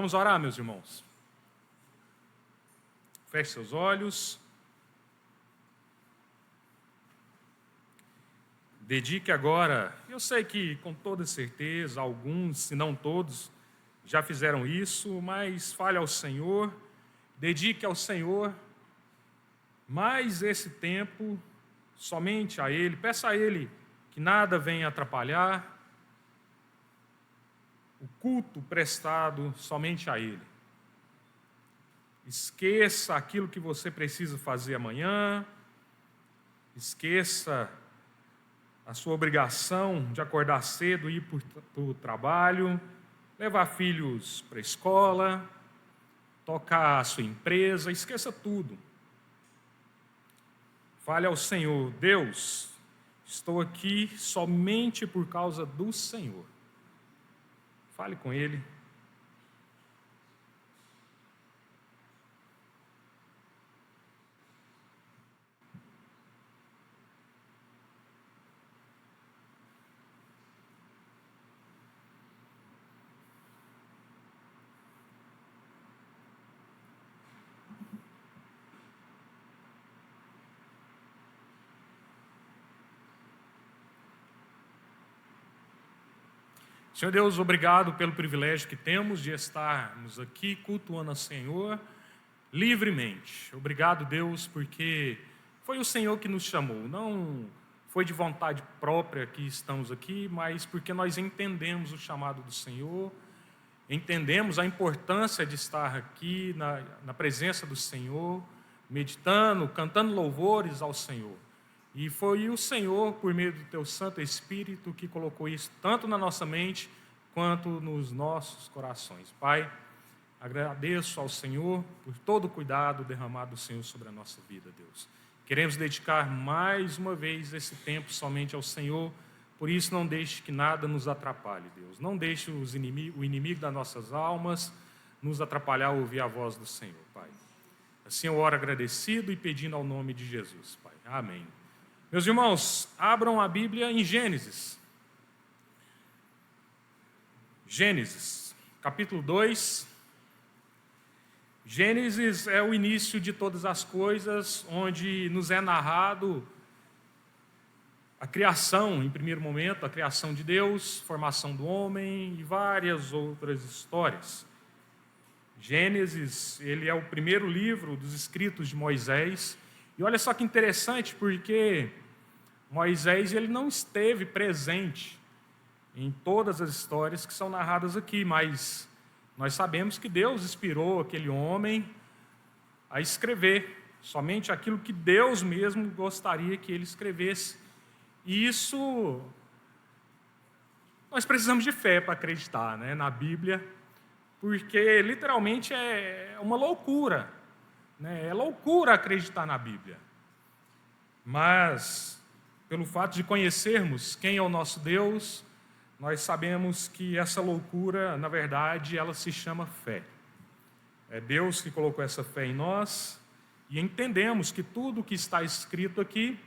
Vamos orar, meus irmãos. Feche seus olhos. Dedique agora. Eu sei que, com toda certeza, alguns, se não todos, já fizeram isso, mas fale ao Senhor. Dedique ao Senhor mais esse tempo somente a Ele. Peça a Ele que nada venha atrapalhar o culto prestado somente a Ele. Esqueça aquilo que você precisa fazer amanhã. Esqueça a sua obrigação de acordar cedo e ir para o trabalho, levar filhos para a escola, tocar a sua empresa. Esqueça tudo. Fale ao Senhor: Deus, estou aqui somente por causa do Senhor. Fale com Ele. Senhor Deus, obrigado pelo privilégio que temos de estarmos aqui cultuando ao Senhor livremente. Obrigado, Deus, porque foi o Senhor que nos chamou. Não foi de vontade própria que estamos aqui, mas porque nós entendemos o chamado do Senhor, entendemos a importância de estar aqui na presença do Senhor, meditando, cantando louvores ao Senhor. E foi o Senhor, por meio do Teu Santo Espírito, que colocou isso tanto na nossa mente quanto nos nossos corações. Pai, agradeço ao Senhor por todo o cuidado derramado do Senhor sobre a nossa vida, Deus. Queremos dedicar mais uma vez esse tempo somente ao Senhor, por isso não deixe que nada nos atrapalhe, Deus. Não deixe o inimigo das nossas almas nos atrapalhar a ouvir a voz do Senhor, Pai. Assim eu oro agradecido e pedindo ao nome de Jesus, Pai. Amém. Meus irmãos, abram a Bíblia em Gênesis. Gênesis, capítulo 2. Gênesis é o início de todas as coisas, onde nos é narrado a criação, em primeiro momento, a criação de Deus, formação do homem e várias outras histórias. Gênesis, ele é o primeiro livro dos escritos de Moisés. E olha só que interessante, porque Moisés ele não esteve presente em todas as histórias que são narradas aqui, mas nós sabemos que Deus inspirou aquele homem a escrever somente aquilo que Deus mesmo gostaria que ele escrevesse. E isso, nós precisamos de fé para acreditar, né, na Bíblia, porque literalmente é uma loucura. É loucura acreditar na Bíblia. Mas, pelo fato de conhecermos quem é o nosso Deus, nós sabemos que essa loucura, na verdade, ela se chama fé. É Deus que colocou essa fé em nós e entendemos que tudo que está escrito aqui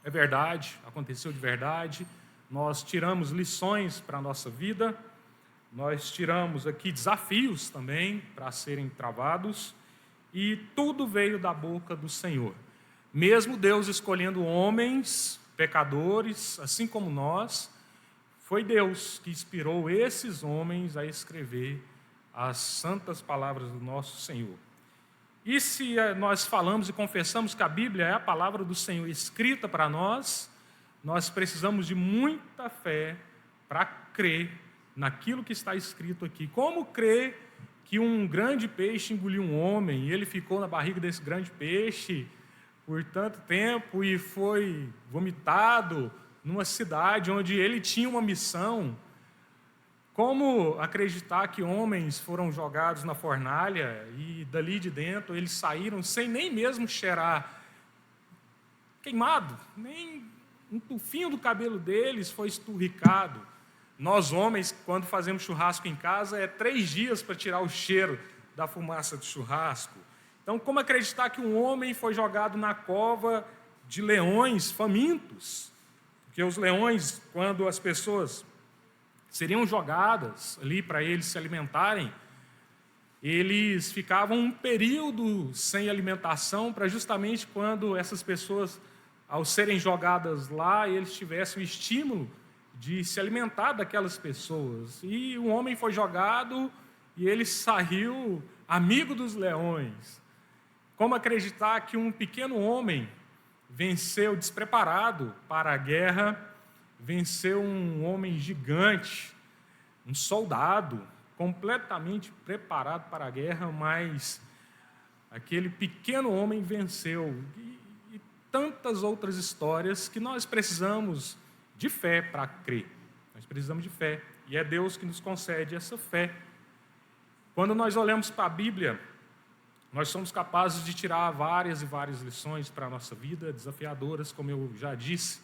é verdade, aconteceu de verdade. Nós tiramos lições para a nossa vida, nós tiramos aqui desafios também para serem travados. E tudo veio da boca do Senhor. Mesmo Deus escolhendo homens, pecadores, assim como nós, foi Deus que inspirou esses homens a escrever as santas palavras do nosso Senhor. E se nós falamos e confessamos que a Bíblia é a palavra do Senhor escrita para nós, nós precisamos de muita fé para crer naquilo que está escrito aqui. Como crer que um grande peixe engoliu um homem e ele ficou na barriga desse grande peixe por tanto tempo e foi vomitado numa cidade onde ele tinha uma missão? Como acreditar que homens foram jogados na fornalha e dali de dentro eles saíram sem nem mesmo cheirar queimado, nem um tufinho do cabelo deles foi esturricado? Nós, homens, quando fazemos churrasco em casa, é 3 dias para tirar o cheiro da fumaça do churrasco. Então, como acreditar que um homem foi jogado na cova de leões famintos? Porque os leões, quando as pessoas seriam jogadas ali para eles se alimentarem, eles ficavam um período sem alimentação para justamente quando essas pessoas, ao serem jogadas lá, eles tivessem o estímulo de se alimentar daquelas pessoas. E um homem foi jogado e ele saiu amigo dos leões. Como acreditar que um pequeno homem venceu despreparado para a guerra, venceu um homem gigante, um soldado completamente preparado para a guerra, mas aquele pequeno homem venceu. E tantas outras histórias que nós precisamos de fé para crer. Nós precisamos de fé. E é Deus que nos concede essa fé. Quando nós olhamos para a Bíblia, nós somos capazes de tirar várias e várias lições para a nossa vida, desafiadoras, como eu já disse.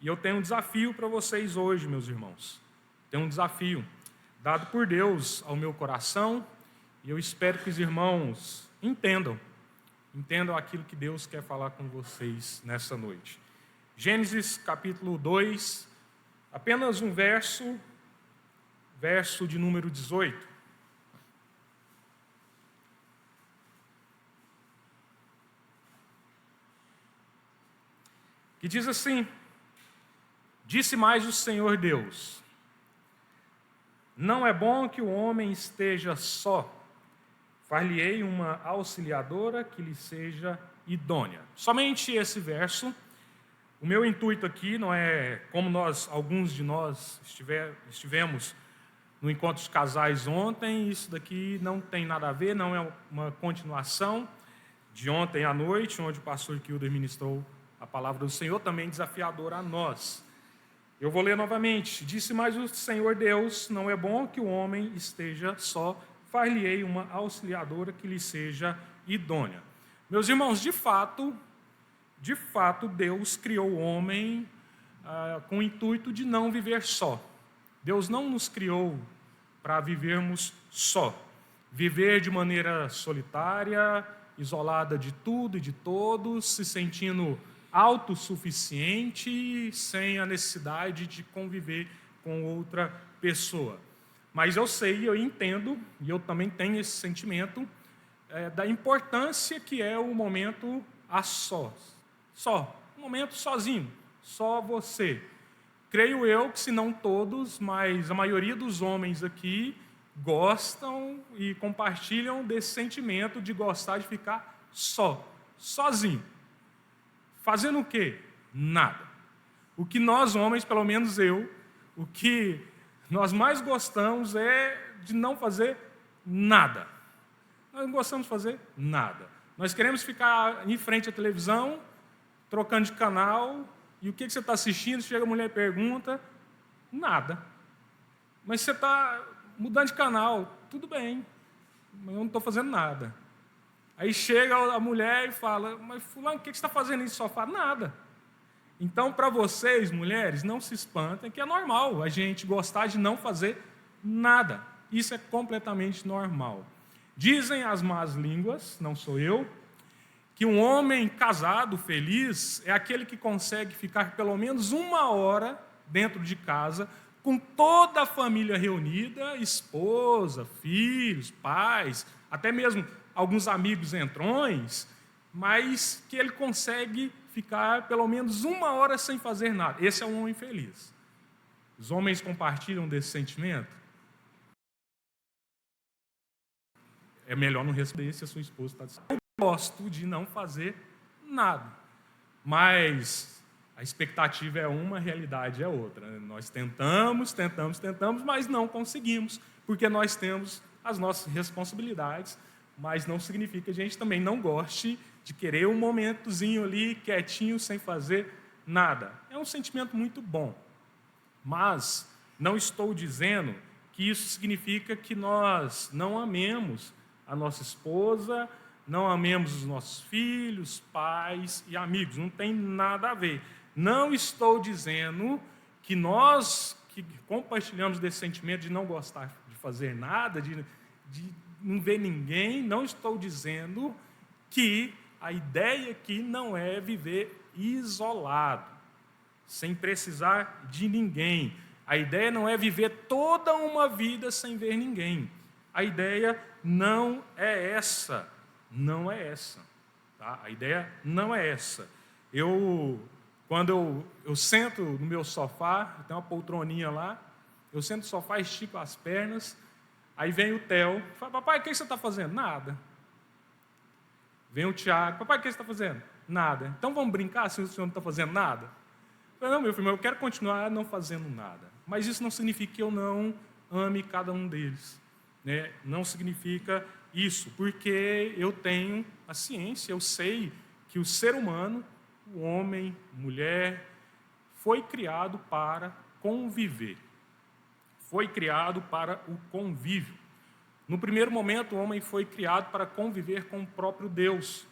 E eu tenho um desafio para vocês hoje, meus irmãos. Tenho um desafio dado por Deus ao meu coração, e eu espero que os irmãos entendam aquilo que Deus quer falar com vocês nessa noite. Gênesis capítulo 2, apenas um verso de número 18. Que diz assim: disse mais o Senhor Deus: não é bom que o homem esteja só, far-lhe-ei uma auxiliadora que lhe seja idônea. Somente esse verso. O meu intuito aqui não é, como alguns de nós estivemos no encontro de casais ontem, isso daqui não tem nada a ver, não é uma continuação de ontem à noite, onde o pastor Kilder ministrou a palavra do Senhor, também desafiadora a nós. Eu vou ler novamente. Disse mais o Senhor Deus: não é bom que o homem esteja só, far-lhe-ei uma auxiliadora que lhe seja idônea. Meus irmãos, de fato, Deus criou o homem com o intuito de não viver só. Deus não nos criou para vivermos só. Viver de maneira solitária, isolada de tudo e de todos, se sentindo autossuficiente, sem a necessidade de conviver com outra pessoa. Mas eu sei, eu entendo, e eu também tenho esse sentimento, da importância que é o momento a sós. Um momento sozinho, só você. Creio eu que, se não todos, mas a maioria dos homens aqui gostam e compartilham desse sentimento de gostar de ficar sozinho. Fazendo o quê? Nada. O que nós homens, pelo menos eu, o que nós mais gostamos é de não fazer nada. Nós não gostamos de fazer nada. Nós queremos ficar em frente à televisão, trocando de canal, e o que você está assistindo? Chega a mulher e pergunta, nada. Mas você está mudando de canal, tudo bem, mas eu não estou fazendo nada. Aí chega a mulher e fala, mas fulano, o que você está fazendo isso? Só fala, nada. Então, para vocês, mulheres, não se espantem, que é normal a gente gostar de não fazer nada. Isso é completamente normal. Dizem as más línguas, não sou eu, que um homem casado, feliz, é aquele que consegue ficar pelo menos 1 hora dentro de casa, com toda a família reunida, esposa, filhos, pais, até mesmo alguns amigos entrões, mas que ele consegue ficar pelo menos 1 hora sem fazer nada. Esse é um homem feliz. Os homens compartilham desse sentimento? É melhor não responder se a sua esposa está dizendo. Eu gosto de não fazer nada, mas a expectativa é uma, a realidade é outra. Nós tentamos, mas não conseguimos, porque nós temos as nossas responsabilidades, mas não significa que a gente também não goste de querer um momentozinho ali, quietinho, sem fazer nada. É um sentimento muito bom, mas não estou dizendo que isso significa que nós não amemos a nossa esposa, não amemos os nossos filhos, pais e amigos. Não tem nada a ver. Não estou dizendo que nós que compartilhamos desse sentimento de não gostar de fazer nada, de não ver ninguém, não estou dizendo que a ideia aqui não é viver isolado, sem precisar de ninguém. A ideia não é viver toda uma vida sem ver ninguém. A ideia não é essa. Não é essa. Tá? A ideia não é essa. Quando eu sento no meu sofá, tem uma poltroninha lá, eu sento no sofá, estico as pernas, aí vem o Theo, fala, papai, o que você está fazendo? Nada. Vem o Tiago, papai, o que você está fazendo? Nada. Então vamos brincar se o senhor não está fazendo nada? Eu falei, não, meu filho, eu quero continuar não fazendo nada. Mas isso não significa que eu não ame cada um deles. Né? Não significa isso, porque eu tenho a ciência, eu sei que o ser humano, o homem, mulher, foi criado para conviver. Foi criado para o convívio. No primeiro momento, o homem foi criado para conviver com o próprio Deus.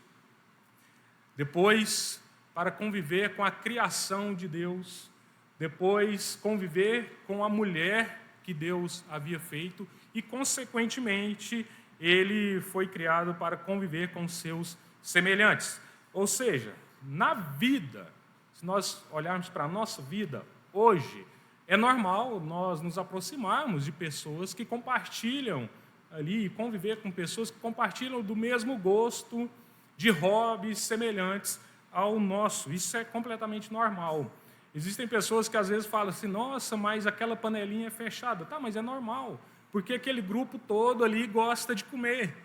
Depois, para conviver com a criação de Deus. Depois, conviver com a mulher que Deus havia feito. E, consequentemente, ele foi criado para conviver com seus semelhantes. Ou seja, na vida, se nós olharmos para a nossa vida, hoje, é normal nós nos aproximarmos de pessoas que compartilham ali, conviver com pessoas que compartilham do mesmo gosto, de hobbies semelhantes ao nosso. Isso é completamente normal. Existem pessoas que às vezes falam assim, nossa, mas aquela panelinha é fechada. Tá, mas é normal, porque aquele grupo todo ali gosta de comer,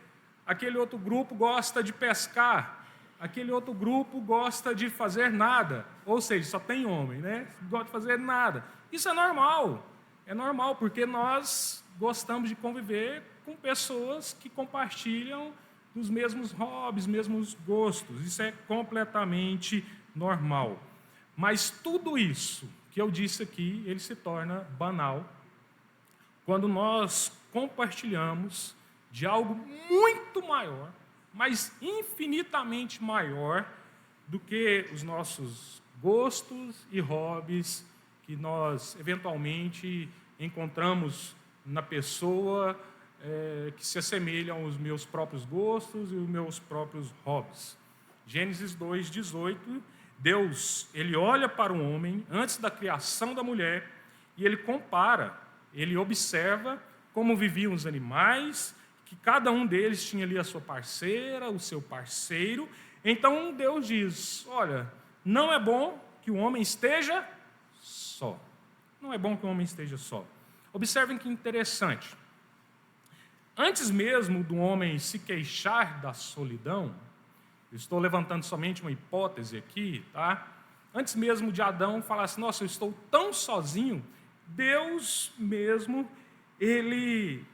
aquele outro grupo gosta de pescar, aquele outro grupo gosta de fazer nada, ou seja, só tem homem, né? Não gosta de fazer nada. Isso é normal, porque nós gostamos de conviver com pessoas que compartilham dos mesmos hobbies, mesmos gostos. Isso é completamente normal. Mas tudo isso que eu disse aqui, ele se torna banal quando nós compartilhamos de algo muito maior, mas infinitamente maior do que os nossos gostos e hobbies que nós eventualmente encontramos na pessoa que se assemelham aos meus próprios gostos e os meus próprios hobbies. Gênesis 2:18, Deus, ele olha para o homem antes da criação da mulher e ele compara, ele observa como viviam os animais, que cada um deles tinha ali a sua parceira, o seu parceiro. Então Deus diz, olha, não é bom que o homem esteja só. Não é bom que o homem esteja só. Observem que interessante. Antes mesmo do homem se queixar da solidão, eu estou levantando somente uma hipótese aqui, tá? Antes mesmo de Adão falar assim, nossa, eu estou tão sozinho, Deus mesmo, ele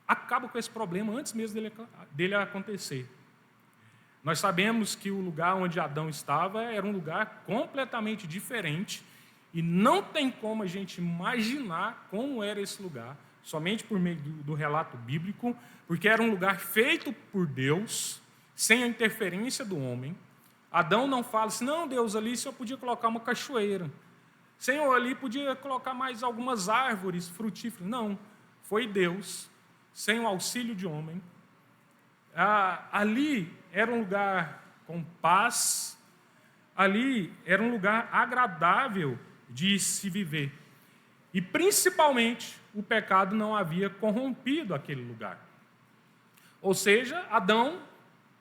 acaba com esse problema antes mesmo dele acontecer. Nós sabemos que o lugar onde Adão estava era um lugar completamente diferente e não tem como a gente imaginar como era esse lugar, somente por meio do relato bíblico, porque era um lugar feito por Deus, sem a interferência do homem. Adão não fala assim, não, Deus, ali só podia colocar uma cachoeira. Senhor, ali podia colocar mais algumas árvores frutíferas. Não, foi Deus, sem o auxílio de homem. Ali era um lugar com paz, ali era um lugar agradável de se viver. E, principalmente, o pecado não havia corrompido aquele lugar. Ou seja, Adão,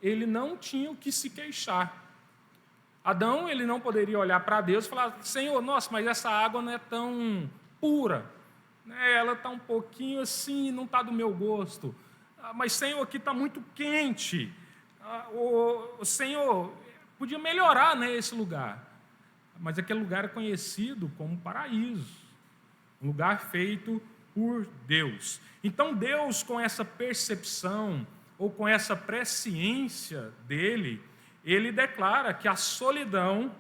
ele não tinha o que se queixar. Adão, ele não poderia olhar para Deus e falar, Senhor, nossa, mas essa água não é tão pura, né? Ela está um pouquinho assim, não está do meu gosto. Mas, Senhor, aqui está muito quente. O Senhor, podia melhorar, né, esse lugar. Mas aquele lugar é conhecido como paraíso, um lugar feito por Deus. Então, Deus, com essa percepção, ou com essa presciência dele, ele declara que a solidão,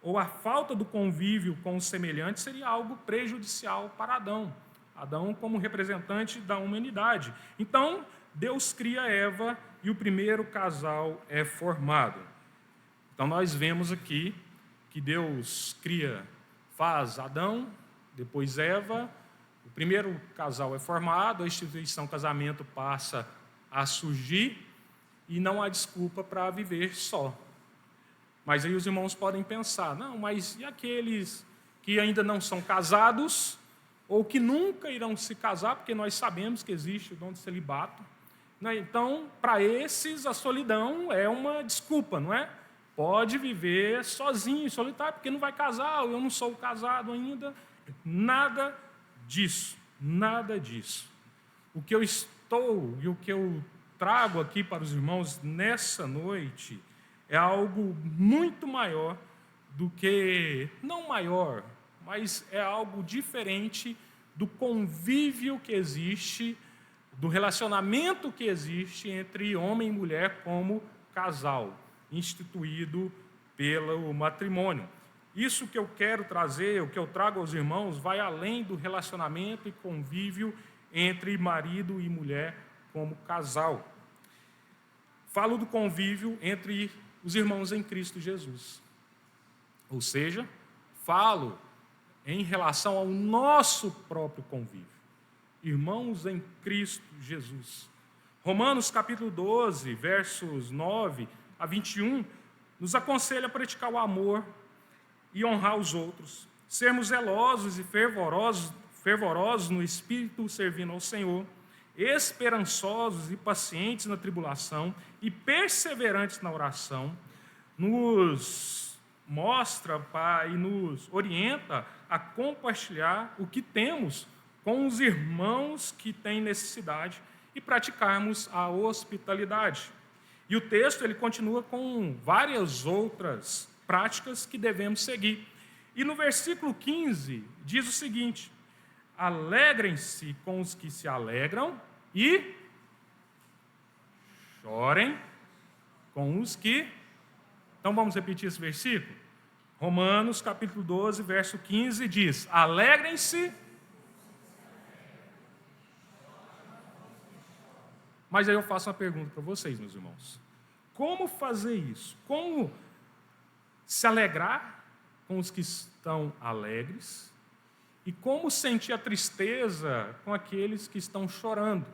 ou a falta do convívio com os semelhantes, seria algo prejudicial para Adão. Adão como representante da humanidade. Então, Deus cria Eva e o primeiro casal é formado. Então, nós vemos aqui que Deus faz Adão, depois Eva, o primeiro casal é formado, a instituição casamento passa a surgir e não há desculpa para viver só. Mas aí os irmãos podem pensar, não, mas e aqueles que ainda não são casados, ou que nunca irão se casar, porque nós sabemos que existe o dom de celibato. Então, para esses, a solidão é uma desculpa, não é? Pode viver sozinho, solitário, porque não vai casar, eu não sou casado ainda. Nada disso, nada disso. O que eu estou e o que eu trago aqui para os irmãos nessa noite é algo muito maior do que, não maior, mas é algo diferente do convívio que existe, do relacionamento que existe entre homem e mulher como casal, instituído pelo matrimônio. Isso que eu quero trazer, o que eu trago aos irmãos, vai além do relacionamento e convívio entre marido e mulher como casal. Falo do convívio entre os irmãos em Cristo Jesus. Ou seja, falo em relação ao nosso próprio convívio. Irmãos em Cristo Jesus. Romanos capítulo 12, versos 9 a 21, nos aconselha a praticar o amor e honrar os outros, sermos zelosos e fervorosos no Espírito, servindo ao Senhor, esperançosos e pacientes na tribulação e perseverantes na oração, nos mostra e nos orienta a compartilhar o que temos com os irmãos que têm necessidade e praticarmos a hospitalidade. E o texto ele continua com várias outras práticas que devemos seguir. E no versículo 15 diz o seguinte: alegrem-se com os que se alegram e chorem com os que... Então vamos repetir esse versículo? Romanos capítulo 12, verso 15 diz: alegrem-se. Mas aí eu faço uma pergunta para vocês, meus irmãos. Como fazer isso? Como se alegrar com os que estão alegres? E como sentir a tristeza com aqueles que estão chorando?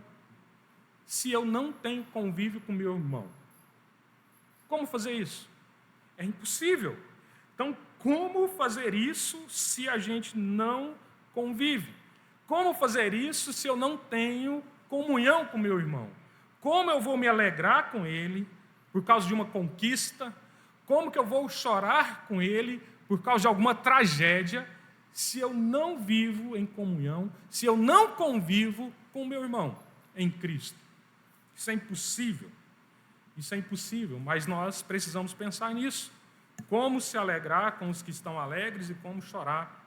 Se eu não tenho convívio com meu irmão. Como fazer isso? É impossível. Então, como fazer isso se a gente não convive? Como fazer isso se eu não tenho comunhão com meu irmão? Como eu vou me alegrar com ele por causa de uma conquista? Como que eu vou chorar com ele por causa de alguma tragédia se eu não vivo em comunhão, se eu não convivo com meu irmão em Cristo? Isso é impossível. Isso é impossível, mas nós precisamos pensar nisso. Como se alegrar com os que estão alegres e como chorar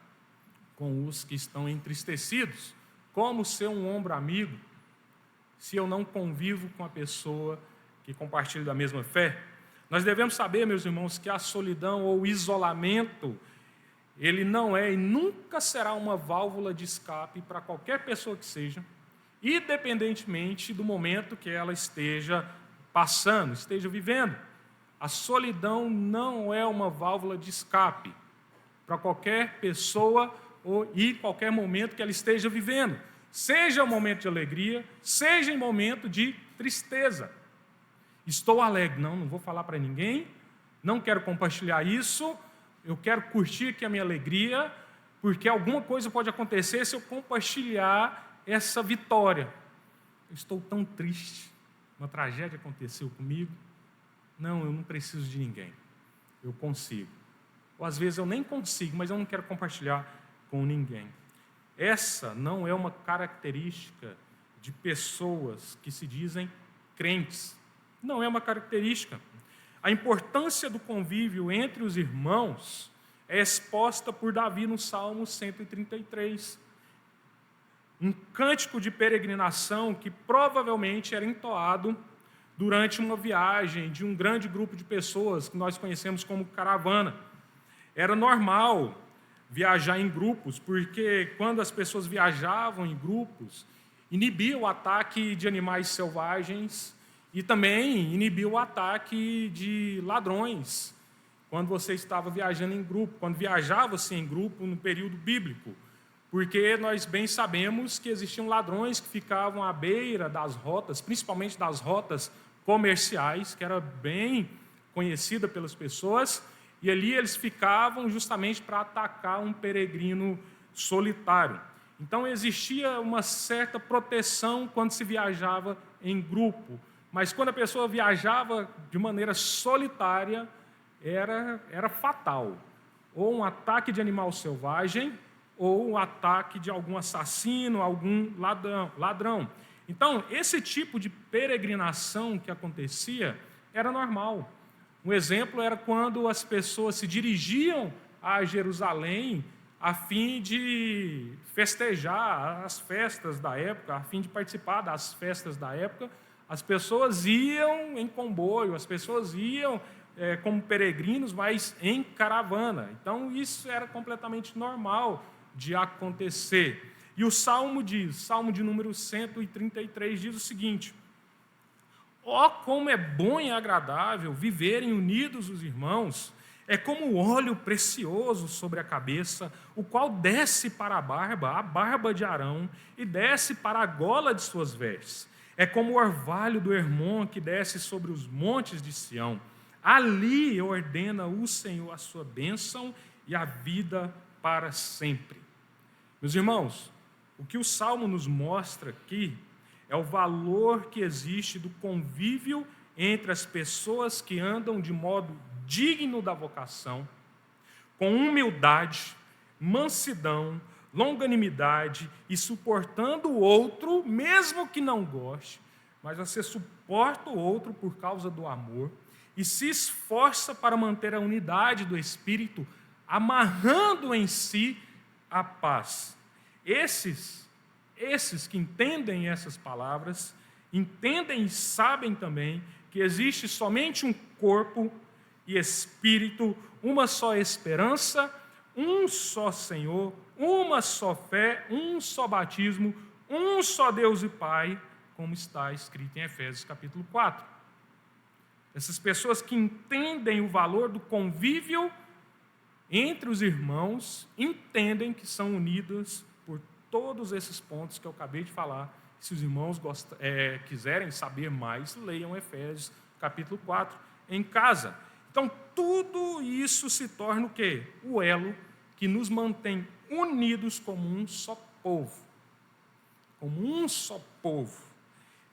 com os que estão entristecidos? Como ser um ombro amigo se eu não convivo com a pessoa que compartilha da mesma fé? Nós devemos saber, meus irmãos, que a solidão ou o isolamento, ele não é e nunca será uma válvula de escape para qualquer pessoa que seja, independentemente do momento que ela esteja passando, esteja vivendo. A solidão não é uma válvula de escape para qualquer pessoa e qualquer momento que ela esteja vivendo. Seja um momento de alegria, seja em momento de tristeza. Estou alegre, não vou falar para ninguém, não quero compartilhar isso, eu quero curtir aqui a minha alegria, porque alguma coisa pode acontecer se eu compartilhar essa vitória. Eu estou tão triste, uma tragédia aconteceu comigo. Não, eu não preciso de ninguém, eu consigo. Ou às vezes eu nem consigo, mas eu não quero compartilhar com ninguém. Essa não é uma característica de pessoas que se dizem crentes. Não é uma característica. A importância do convívio entre os irmãos é exposta por Davi no Salmo 133. Um cântico de peregrinação que provavelmente era entoado durante uma viagem de um grande grupo de pessoas que nós conhecemos como caravana. Era normal viajar em grupos, porque quando as pessoas viajavam em grupos, inibia o ataque de animais selvagens e também inibia o ataque de ladrões, quando você estava viajando em grupo, quando viajava-se em grupo no período bíblico, porque nós bem sabemos que existiam ladrões que ficavam à beira das rotas, principalmente das rotas comerciais, que era bem conhecida pelas pessoas, e ali eles ficavam justamente para atacar um peregrino solitário. Então existia uma certa proteção quando se viajava em grupo, mas quando a pessoa viajava de maneira solitária, era fatal. Ou um ataque de animal selvagem, ou um ataque de algum assassino, algum ladrão. Então, esse tipo de peregrinação que acontecia era normal. Um exemplo era quando as pessoas se dirigiam a Jerusalém a fim de festejar as festas da época, a fim de participar das festas da época. As pessoas iam em comboio, as pessoas iam como peregrinos, mas em caravana. Então, isso era completamente normal de acontecer. E o Salmo de número 133, diz o seguinte: ó, como é bom e agradável viverem unidos os irmãos, é como óleo precioso sobre a cabeça, o qual desce para a barba de Arão, e desce para a gola de suas vestes. É como o orvalho do Hermon que desce sobre os montes de Sião. Ali ordena o Senhor a sua bênção e a vida para sempre. Meus irmãos, o que o Salmo nos mostra aqui é o valor que existe do convívio entre as pessoas que andam de modo digno da vocação, com humildade, mansidão, longanimidade e suportando o outro, mesmo que não goste, mas você suporta o outro por causa do amor e se esforça para manter a unidade do Espírito, amarrando em si a paz. Esses que entendem essas palavras, entendem e sabem também que existe somente um corpo e espírito, uma só esperança, um só Senhor, uma só fé, um só batismo, um só Deus e Pai, como está escrito em Efésios capítulo 4. Essas pessoas que entendem o valor do convívio entre os irmãos, entendem que são unidas por todos esses pontos que eu acabei de falar. Se os irmãos quiserem saber mais, leiam Efésios capítulo 4 em casa. Então, tudo isso se torna o quê? O elo que nos mantém unidos como um só povo. Como um só povo.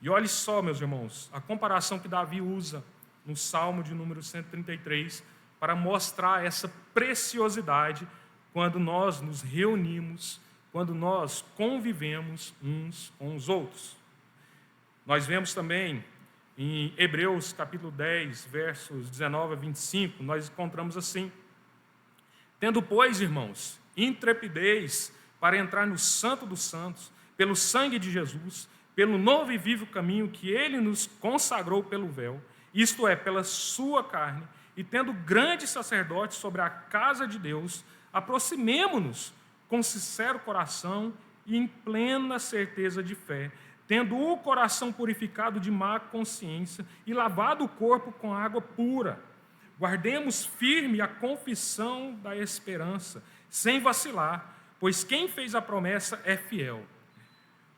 E olhe só, meus irmãos, a comparação que Davi usa no Salmo de número 133 para mostrar essa preciosidade quando nós nos reunimos, quando nós convivemos uns com os outros. Nós vemos também em Hebreus capítulo 10, versos 19 a 25, nós encontramos assim: tendo, pois, irmãos, intrepidez para entrar no Santo dos Santos, pelo sangue de Jesus, pelo novo e vivo caminho que ele nos consagrou pelo véu, isto é, pela sua carne, e tendo grande sacerdote sobre a casa de Deus, aproximemo-nos com sincero coração e em plena certeza de fé, tendo o coração purificado de má consciência e lavado o corpo com água pura. Guardemos firme a confissão da esperança, sem vacilar, pois quem fez a promessa é fiel.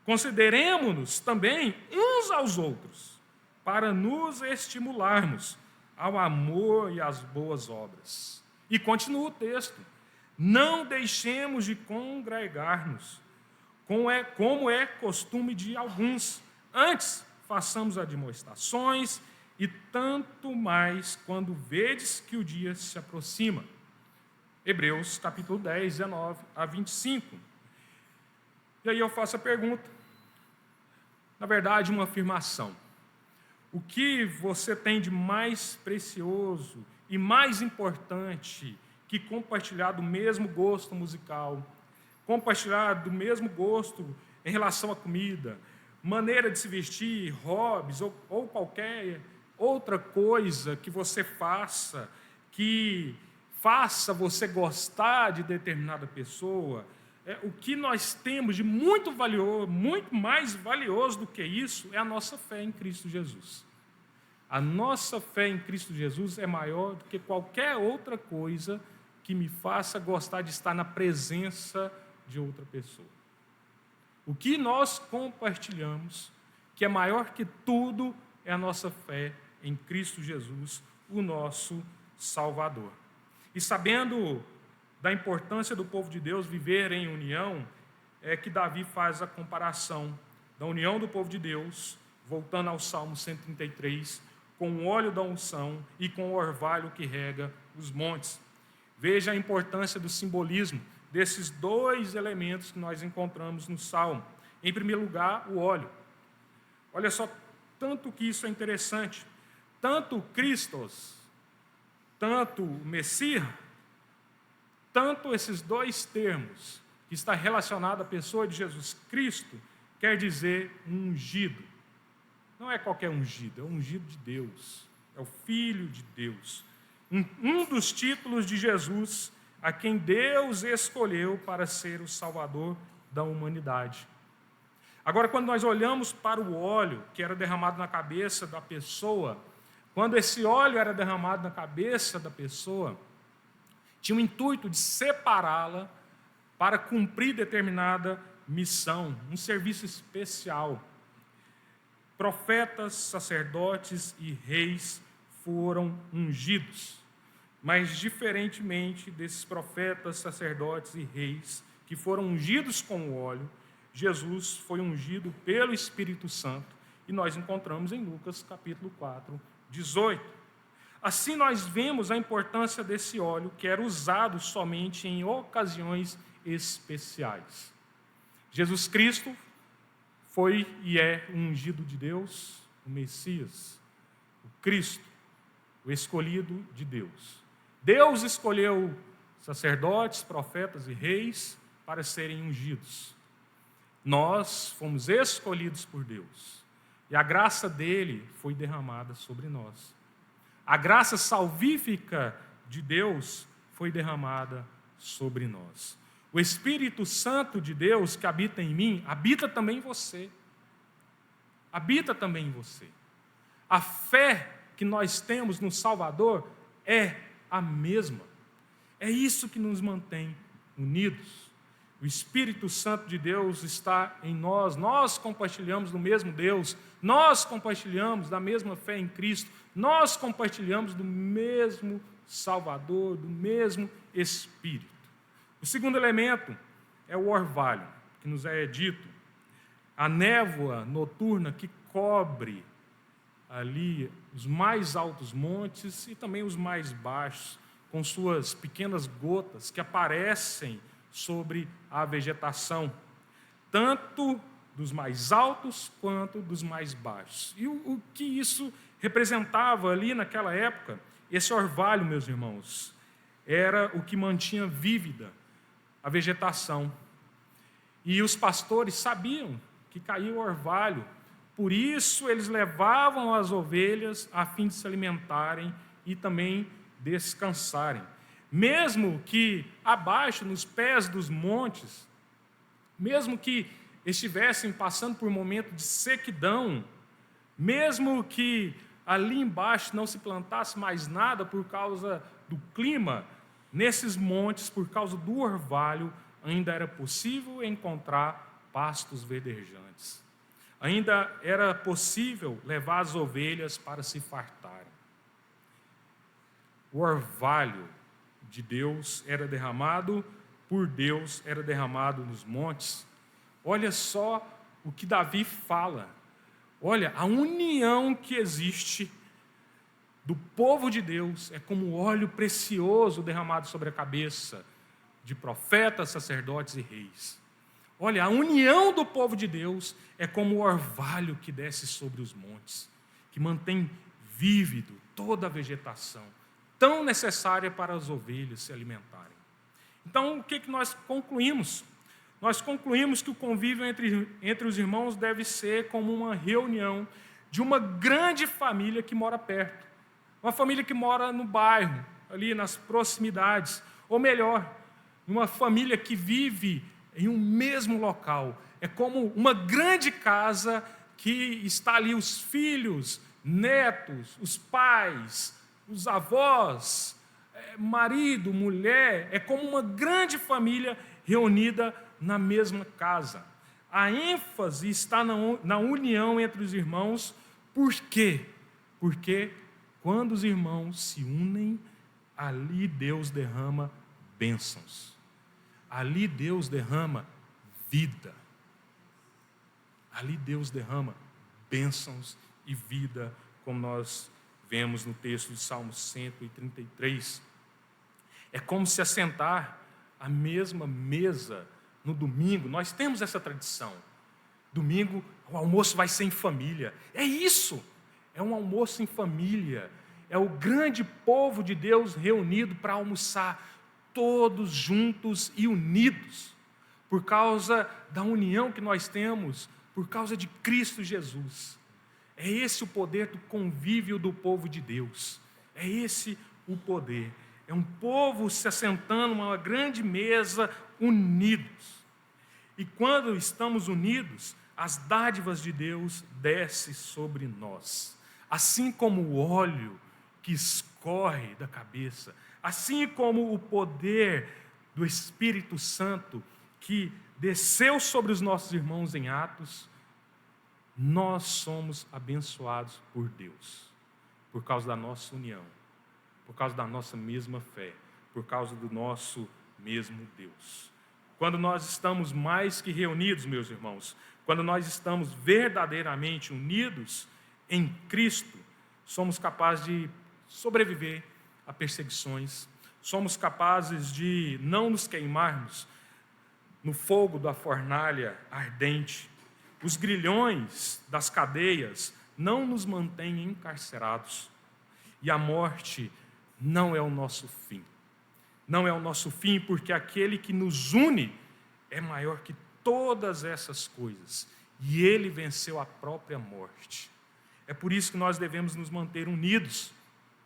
Consideremo-nos também uns aos outros, para nos estimularmos ao amor e às boas obras. E continua o texto: não deixemos de congregar-nos, como é costume de alguns. Antes, façamos admoestações, e tanto mais quando vedes que o dia se aproxima. Hebreus capítulo 10, 19 a 25. E aí eu faço a pergunta, na verdade, uma afirmação. O que você tem de mais precioso e mais importante que compartilhar do mesmo gosto musical, compartilhar do mesmo gosto em relação à comida, maneira de se vestir, hobbies ou qualquer outra coisa que você faça, que faça você gostar de determinada pessoa? O que nós temos de muito valioso, muito mais valioso do que isso, é a nossa fé em Cristo Jesus. A nossa fé em Cristo Jesus é maior do que qualquer outra coisa que me faça gostar de estar na presença de outra pessoa. O que nós compartilhamos, que é maior que tudo, é a nossa fé em Cristo Jesus, o nosso Salvador. E sabendo da importância do povo de Deus viver em união, é que Davi faz a comparação da união do povo de Deus, voltando ao Salmo 133, com o óleo da unção e com o orvalho que rega os montes. Veja a importância do simbolismo desses dois elementos que nós encontramos no Salmo. Em primeiro lugar, o óleo. Olha só, tanto que isso é interessante. Tanto Christos, tanto Messias, tanto esses dois termos, que está relacionado à pessoa de Jesus Cristo, quer dizer ungido. Não é qualquer ungido, é o ungido de Deus, é o Filho de Deus. Um dos títulos de Jesus, a quem Deus escolheu para ser o Salvador da humanidade. Agora, quando nós olhamos para o óleo que era derramado na cabeça da pessoa, quando esse óleo era derramado na cabeça da pessoa, tinha o intuito de separá-la para cumprir determinada missão, um serviço especial. Profetas, sacerdotes e reis foram ungidos, mas diferentemente desses profetas, sacerdotes e reis que foram ungidos com o óleo, Jesus foi ungido pelo Espírito Santo, e nós encontramos em Lucas capítulo 4, 18. Assim nós vemos a importância desse óleo, que era usado somente em ocasiões especiais. Jesus Cristo foi e é o ungido de Deus, o Messias, o Cristo, o escolhido de Deus. Deus escolheu sacerdotes, profetas e reis para serem ungidos. Nós fomos escolhidos por Deus, e a graça dele foi derramada sobre nós. A graça salvífica de Deus foi derramada sobre nós. O Espírito Santo de Deus que habita em mim, habita também em você. Habita também em você. A fé que nós temos no Salvador é a mesma. É isso que nos mantém unidos. O Espírito Santo de Deus está em nós. Nós compartilhamos do mesmo Deus. Nós compartilhamos da mesma fé em Cristo. Nós compartilhamos do mesmo Salvador, do mesmo Espírito. O segundo elemento é o orvalho, que nos é dito. A névoa noturna que cobre ali os mais altos montes e também os mais baixos, com suas pequenas gotas que aparecem sobre a vegetação, tanto dos mais altos quanto dos mais baixos. E o que isso representava ali naquela época? Esse orvalho, meus irmãos, era o que mantinha vívida a vegetação. E os pastores sabiam que caía o orvalho, por isso eles levavam as ovelhas a fim de se alimentarem e também descansarem. Mesmo que abaixo, nos pés dos montes, mesmo que estivessem passando por um momento de sequidão, mesmo que ali embaixo não se plantasse mais nada por causa do clima, nesses montes, por causa do orvalho, ainda era possível encontrar pastos verdejantes. Ainda era possível levar as ovelhas para se fartarem. O orvalho de Deus era derramado, por Deus era derramado nos montes. Olha só o que Davi fala. Olha, a união que existe do povo de Deus é como óleo precioso derramado sobre a cabeça de profetas, sacerdotes e reis. Olha, a união do povo de Deus é como o orvalho que desce sobre os montes, que mantém vívido toda a vegetação, tão necessária para as ovelhas se alimentarem. Então, o que nós concluímos? Nós concluímos que o convívio entre os irmãos deve ser como uma reunião de uma grande família que mora perto. Uma família que mora no bairro, ali nas proximidades. Ou melhor, uma família que vive em um mesmo local. É como uma grande casa que está ali os filhos, netos, os pais, os avós, marido, mulher. É como uma grande família reunida na mesma casa. A ênfase está na união entre os irmãos. Por quê? Porque quando os irmãos se unem, ali Deus derrama bênçãos. Ali Deus derrama vida. Ali Deus derrama bênçãos e vida, como nós vemos no texto de Salmo 133. É como se assentar à mesma mesa no domingo. Nós temos essa tradição. Domingo, o almoço vai ser em família. É isso! É um almoço em família. É o grande povo de Deus reunido para almoçar, todos juntos e unidos, por causa da união que nós temos, por causa de Cristo Jesus. É esse o poder do convívio do povo de Deus. É esse o poder. É um povo se assentando numa grande mesa, unidos. E quando estamos unidos, as dádivas de Deus descem sobre nós. Assim como o óleo que escorre da cabeça, assim como o poder do Espírito Santo que desceu sobre os nossos irmãos em Atos, nós somos abençoados por Deus, por causa da nossa união, por causa da nossa mesma fé, por causa do nosso mesmo Deus. Quando nós estamos mais que reunidos, meus irmãos, quando nós estamos verdadeiramente unidos em Cristo, somos capazes de sobreviver a perseguições, somos capazes de não nos queimarmos no fogo da fornalha ardente. Os grilhões das cadeias não nos mantêm encarcerados. E a morte não é o nosso fim. Não é o nosso fim, porque aquele que nos une é maior que todas essas coisas. E ele venceu a própria morte. É por isso que nós devemos nos manter unidos,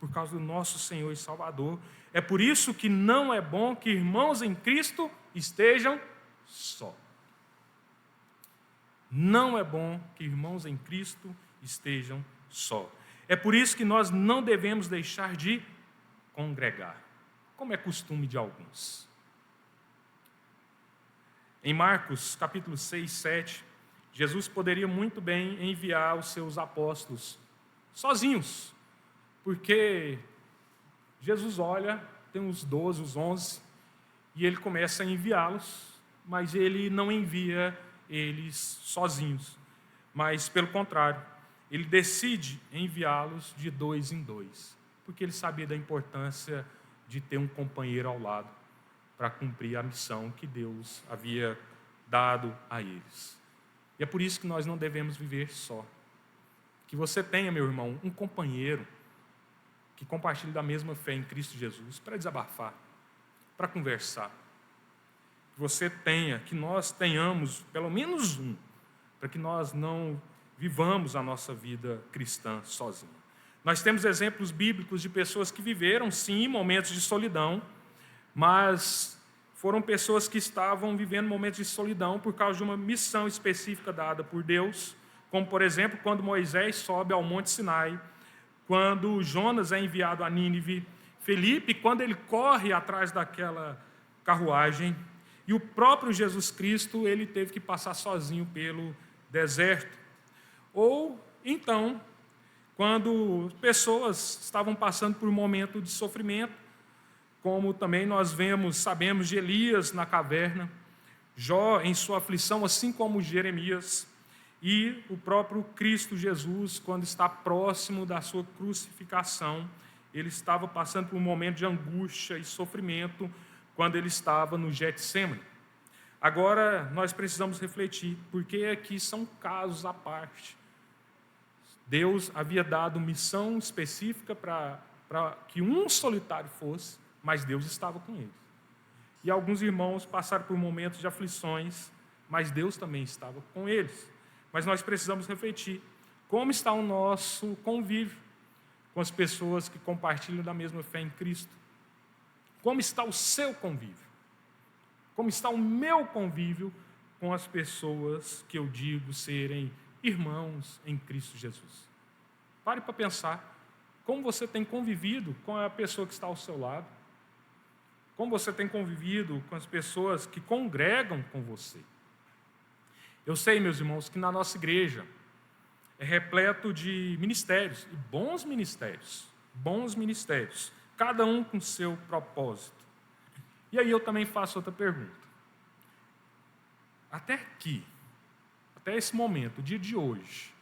por causa do nosso Senhor e Salvador. É por isso que não é bom que irmãos em Cristo estejam só. Não é bom que irmãos em Cristo estejam só. É por isso que nós não devemos deixar de congregar, como é costume de alguns. Em Marcos, capítulo 6, 7, Jesus poderia muito bem enviar os seus apóstolos sozinhos, porque Jesus olha, tem os 12, os 11, e ele começa a enviá-los, mas ele não envia eles sozinhos, mas pelo contrário, ele decide enviá-los de 2 em 2, porque ele sabia da importância de ter um companheiro ao lado para cumprir a missão que Deus havia dado a eles. E é por isso que nós não devemos viver só. Que você tenha, meu irmão, um companheiro que compartilhe da mesma fé em Cristo Jesus para desabafar, para conversar. Que você tenha, que nós tenhamos pelo menos um, para que nós não vivamos a nossa vida cristã sozinha. Nós temos exemplos bíblicos de pessoas que viveram, sim, momentos de solidão, mas foram pessoas que estavam vivendo momentos de solidão por causa de uma missão específica dada por Deus, como, por exemplo, quando Moisés sobe ao Monte Sinai, quando Jonas é enviado a Nínive, Felipe, quando ele corre atrás daquela carruagem, e o próprio Jesus Cristo, ele teve que passar sozinho pelo deserto. Ou, então, quando pessoas estavam passando por um momento de sofrimento, como também nós sabemos de Elias na caverna, Jó em sua aflição, assim como Jeremias, e o próprio Cristo Jesus, quando está próximo da sua crucificação, ele estava passando por um momento de angústia e sofrimento, quando ele estava no Getsêmani. Agora, nós precisamos refletir, porque aqui são casos à parte. Deus havia dado missão específica para que um solitário fosse, mas Deus estava com ele. E alguns irmãos passaram por momentos de aflições, mas Deus também estava com eles. Mas nós precisamos refletir, como está o nosso convívio com as pessoas que compartilham da mesma fé em Cristo? Como está o seu convívio? Como está o meu convívio com as pessoas que eu digo serem irmãos em Cristo Jesus? Pare para pensar, como você tem convivido com a pessoa que está ao seu lado? Como você tem convivido com as pessoas que congregam com você? Eu sei, meus irmãos, que na nossa igreja é repleto de ministérios, e bons ministérios, cada um com seu propósito. E aí eu também faço outra pergunta. até aqui, até esse momento, o dia de hoje,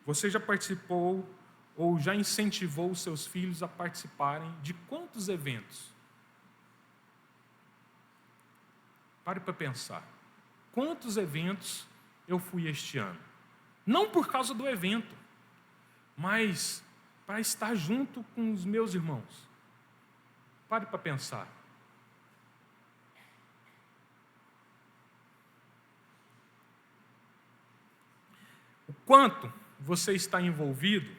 você já participou ou já incentivou os seus filhos a participarem de quantos eventos? Pare para pensar. Quantos eventos eu fui este ano? Não por causa do evento, mas para estar junto com os meus irmãos. Pare para pensar. O quanto você está envolvido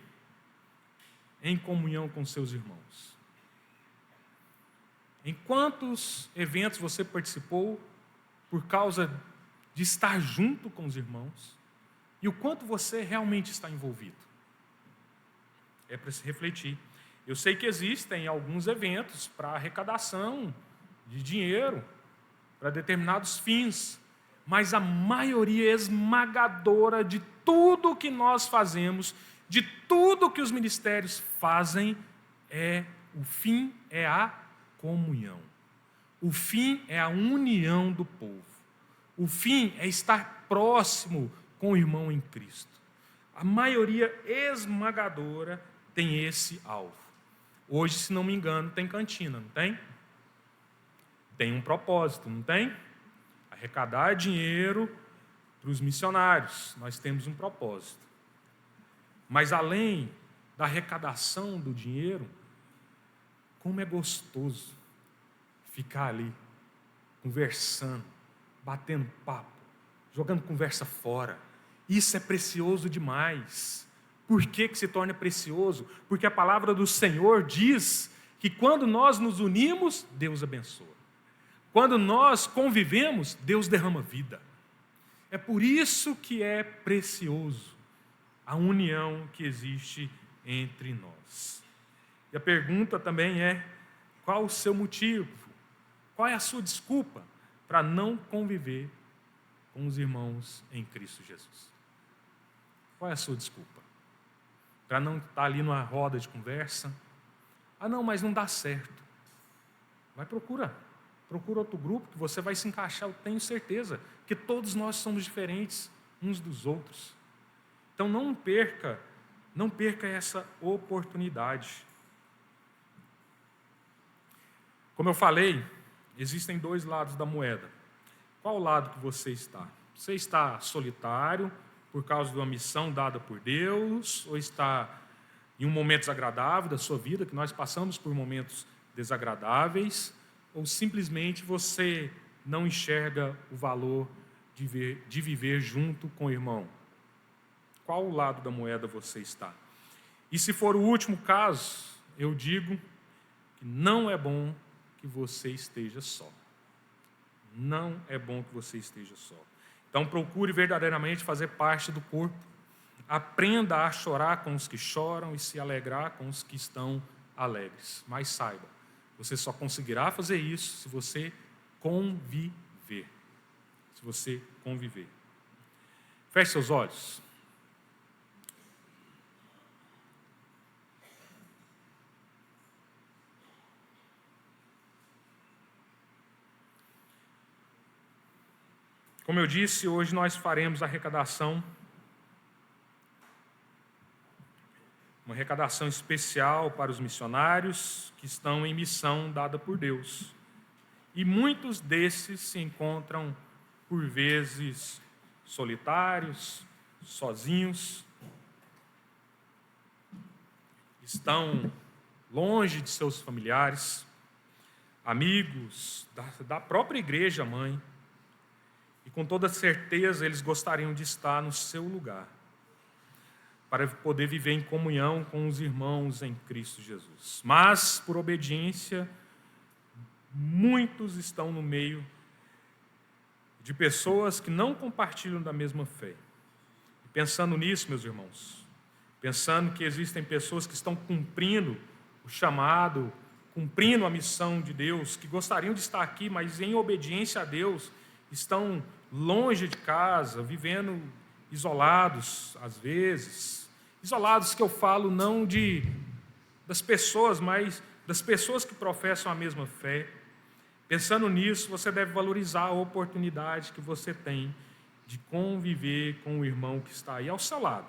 em comunhão com seus irmãos? Em quantos eventos você participou por causa de estar junto com os irmãos? E o quanto você realmente está envolvido? É para se refletir. Eu sei que existem alguns eventos para arrecadação de dinheiro, para determinados fins, mas a maioria esmagadora de tudo que nós fazemos, de tudo que os ministérios fazem, o fim é a comunhão. O fim é a união do povo. O fim é estar próximo com o irmão em Cristo. A maioria esmagadora tem esse alvo. Hoje, se não me engano, tem cantina, não tem? Tem um propósito, não tem? Arrecadar dinheiro para os missionários. Nós temos um propósito. Mas além da arrecadação do dinheiro, como é gostoso ficar ali, conversando, batendo papo, jogando conversa fora. Isso é precioso demais. Por que se torna precioso? Porque a palavra do Senhor diz que quando nós nos unimos, Deus abençoa. Quando nós convivemos, Deus derrama vida. É por isso que é precioso a união que existe entre nós. E a pergunta também é: qual o seu motivo? Qual é a sua desculpa para não conviver com os irmãos em Cristo Jesus? Qual é a sua desculpa? Para não estar ali numa roda de conversa? Ah, não, mas não dá certo. Vai, procura outro grupo que você vai se encaixar, eu tenho certeza, que todos nós somos diferentes uns dos outros. Então não perca essa oportunidade. Como eu falei, existem dois lados da moeda. Qual lado que você está? Você está solitário por causa de uma missão dada por Deus, ou está em um momento desagradável da sua vida, que nós passamos por momentos desagradáveis, ou simplesmente você não enxerga o valor de viver junto com o irmão? Qual lado da moeda você está? E se for o último caso, eu digo que não é bom que você esteja só. Não é bom que você esteja só. Então procure verdadeiramente fazer parte do corpo. Aprenda a chorar com os que choram e se alegrar com os que estão alegres. Mas saiba, você só conseguirá fazer isso se você conviver. Se você conviver. Feche seus olhos. Como eu disse, hoje nós faremos a arrecadação, uma arrecadação especial para os missionários que estão em missão dada por Deus. E muitos desses se encontram, por vezes, solitários, sozinhos, estão longe de seus familiares, amigos, da própria igreja mãe. E com toda certeza eles gostariam de estar no seu lugar, para poder viver em comunhão com os irmãos em Cristo Jesus. Mas, por obediência, muitos estão no meio de pessoas que não compartilham da mesma fé. E pensando nisso, meus irmãos, pensando que existem pessoas que estão cumprindo o chamado, cumprindo a missão de Deus, que gostariam de estar aqui, mas em obediência a Deus, estão longe de casa, vivendo isolados, às vezes. Isolados que eu falo não das pessoas, mas das pessoas que professam a mesma fé. Pensando nisso, você deve valorizar a oportunidade que você tem de conviver com o irmão que está aí ao seu lado.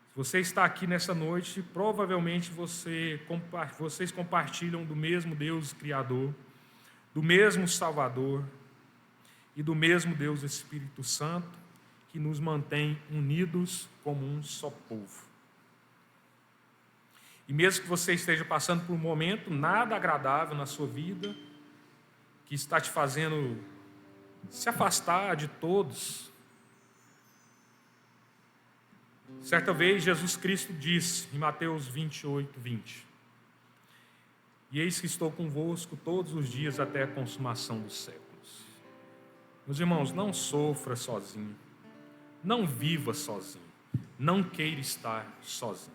Se você está aqui nessa noite, provavelmente vocês compartilham do mesmo Deus Criador, do mesmo Salvador e do mesmo Deus Espírito Santo, que nos mantém unidos como um só povo. E mesmo que você esteja passando por um momento nada agradável na sua vida, que está te fazendo se afastar de todos, certa vez Jesus Cristo disse em Mateus 28, 20: E eis que estou convosco todos os dias até a consumação dos séculos. Meus irmãos, não sofra sozinho, não viva sozinho, não queira estar sozinho.